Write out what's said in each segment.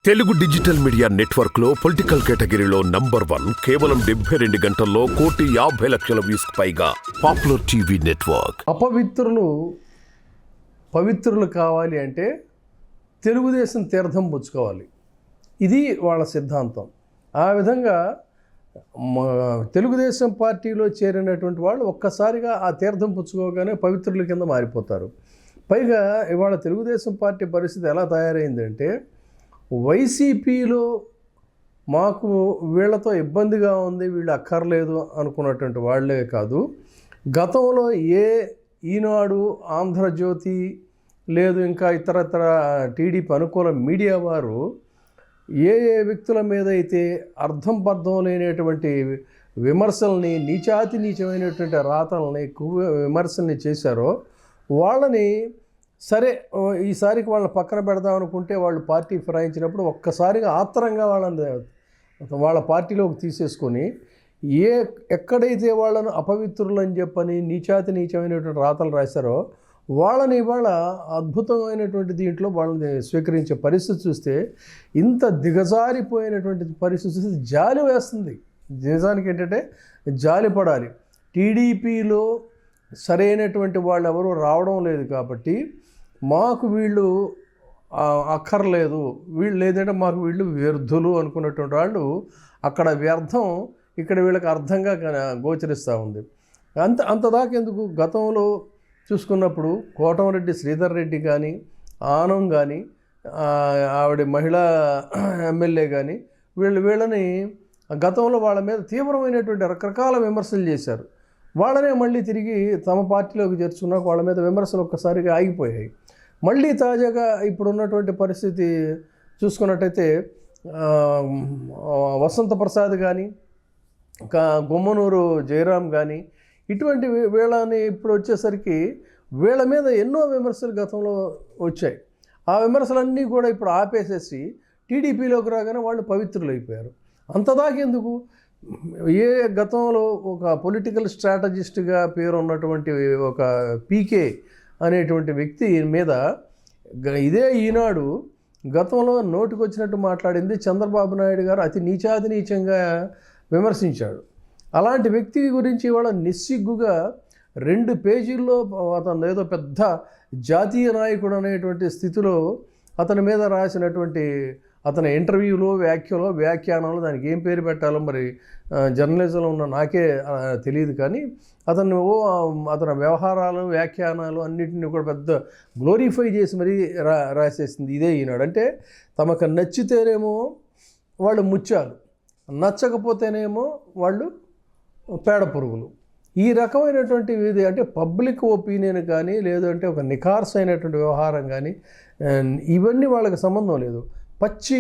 Telugu digital media network లో political కేటగిరీలో #1 కేవలం 72 గంటల్లో 1,50,00,000 వ్యూస్ పైగా పాపులర్ టీవీ నెట్వర్క్. పవిత్రులు కావాలి అంటే తెలుగుదేశం తీర్థం పుచ్చుకోవాలి. ఇది వాళ్ళ సిద్ధాంతం. ఆ విధంగా తెలుగుదేశం పార్టీలో చేరినటువంటి వాళ్ళు ఒక్కసారిగా ఆ తీర్థం పుచ్చుకోగానే పవిత్రుల కింద మారిపోతారు. పైగా ఇవాళ తెలుగుదేశం పార్టీ పరిస్థితి ఎలా తయారైందంటే, వైసీపీలో మాకు వీళ్ళతో ఇబ్బందిగా ఉంది, వీళ్ళు అక్కర్లేదు అనుకున్నటువంటి వాళ్ళే కాదు, గతంలో ఈనాడు, ఆంధ్రజ్యోతి లేదు ఇంకా ఇతరత్ర టీడీపీ అనుకూల మీడియా వారు ఏ వ్యక్తుల మీద అయితే అర్థం పర్థం లేనటువంటి విమర్శల్ని, నీచమైనటువంటి రాతల్ని, విమర్శల్ని చేశారో వాళ్ళని సరే ఈసారికి వాళ్ళని పక్కన పెడదాం అనుకుంటే వాళ్ళు పార్టీ ఫిరాయించినప్పుడు ఒక్కసారిగా ఆత్రంగా వాళ్ళ పార్టీలోకి తీసేసుకొని ఎక్కడైతే వాళ్ళను అపవిత్రులు అని చెప్పని నీచమైనటువంటి రాతలు రాశారో వాళ్ళని ఇవాళ అద్భుతమైనటువంటి దీంట్లో వాళ్ళని స్వీకరించే పరిస్థితి చూస్తే, ఇంత దిగజారిపోయినటువంటి పరిస్థితి చూస్తే జాలి వేస్తుంది. నిజానికి ఏంటంటే జాలి పడాలి. టీడీపీలో సరైనటువంటి వాళ్ళు ఎవరు రావడం లేదు కాబట్టి మాకు వీళ్ళు అక్కర్లేదు, వీళ్ళు లేదంటే మాకు వీళ్ళు వ్యర్థులు అనుకున్నటువంటి వాళ్ళు అక్కడ వ్యర్థం ఇక్కడ వీళ్ళకి అర్థంగా గోచరిస్తూ ఉంది. అంతదాకా ఎందుకు, గతంలో చూసుకున్నప్పుడు కోటమిరెడ్డి శ్రీధర్ రెడ్డి కానీ, ఆనం కానీ, ఆవిడ మహిళా ఎమ్మెల్యే కానీ వీళ్ళని గతంలో వాళ్ళ మీద తీవ్రమైనటువంటి రకరకాల విమర్శలు చేశారు. వాళ్ళనే మళ్ళీ తిరిగి తమ పార్టీలోకి చేర్చుకున్నాక వాళ్ళ మీద విమర్శలు ఒక్కసారిగా ఆగిపోయాయి. మళ్ళీ తాజాగా ఇప్పుడున్నటువంటి పరిస్థితి చూసుకున్నట్టయితే వసంత ప్రసాద్ కానీ, గుమ్మనూరు జయరాం కానీ, ఇటువంటి వీళ్ళని ఇప్పుడు వచ్చేసరికి వీళ్ళ మీద ఎన్నో విమర్శలు గతంలో వచ్చాయి. ఆ విమర్శలన్నీ కూడా ఇప్పుడు ఆపేసేసి టీడీపీలోకి రాగానే వాళ్ళు పవిత్రులు అయిపోయారు. అంతదాకెందుకు, గతంలో ఒక పొలిటికల్ స్ట్రాటజిస్ట్గా పేరు ఉన్నటువంటి ఒక పీకే అనేటువంటి వ్యక్తి మీద ఇదే ఈనాడు గతంలో నోటికొచ్చినట్టు మాట్లాడింది చంద్రబాబు నాయుడు గారు అతి నీచంగా విమర్శించాడు. అలాంటి వ్యక్తి గురించి ఇవాళ నిస్సిగ్గుగా 2 పేజీల్లో అతను ఏదో పెద్ద జాతీయ నాయకుడు అనేటువంటి స్థితిలో అతని మీద రాసినటువంటి అతని ఇంటర్వ్యూలో, వ్యాఖ్యానాలు, దానికి ఏం పేరు పెట్టాలో మరి జర్నలిజంలో ఉన్న నాకే తెలియదు, కానీ అతని వ్యవహారాలు, వ్యాఖ్యానాలు అన్నింటినీ కూడా పెద్ద గ్లోరిఫై చేసి మరీ రాసేసింది ఇదే ఈనాడు. అంటే తమకు నచ్చితేనేమో వాళ్ళు ముత్యాలు, నచ్చకపోతేనేమో వాళ్ళు పేడ పురుగులు. ఈ రకమైనటువంటి ఇది అంటే పబ్లిక్ ఒపీనియన్ కానీ, లేదంటే ఒక నిఖార్స్ అయినటువంటి వ్యవహారం కానీ ఇవన్నీ వాళ్ళకి సంబంధం లేదు. పచ్చి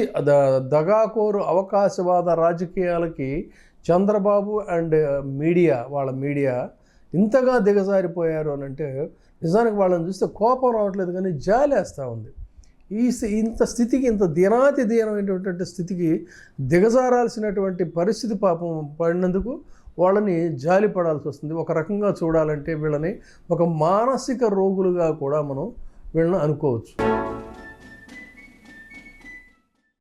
దగాకోరు అవకాశవాద రాజకీయాలకి చంద్రబాబు అండ్ వాళ్ళ మీడియా ఇంతగా దిగజారిపోయారు అని అంటే నిజానికి వాళ్ళని చూస్తే కోపం రావట్లేదు, కానీ జాలేస్తూ ఉంది. ఇంత స్థితికి, ఇంత దీనమైనటువంటి స్థితికి దిగజారాల్సినటువంటి పరిస్థితి పాపం పడినందుకు వాళ్ళని జాలి పడాల్సి వస్తుంది. ఒక రకంగా చూడాలంటే వీళ్ళని ఒక మానసిక రోగులుగా కూడా మనం వీళ్ళని అనుకోవచ్చు.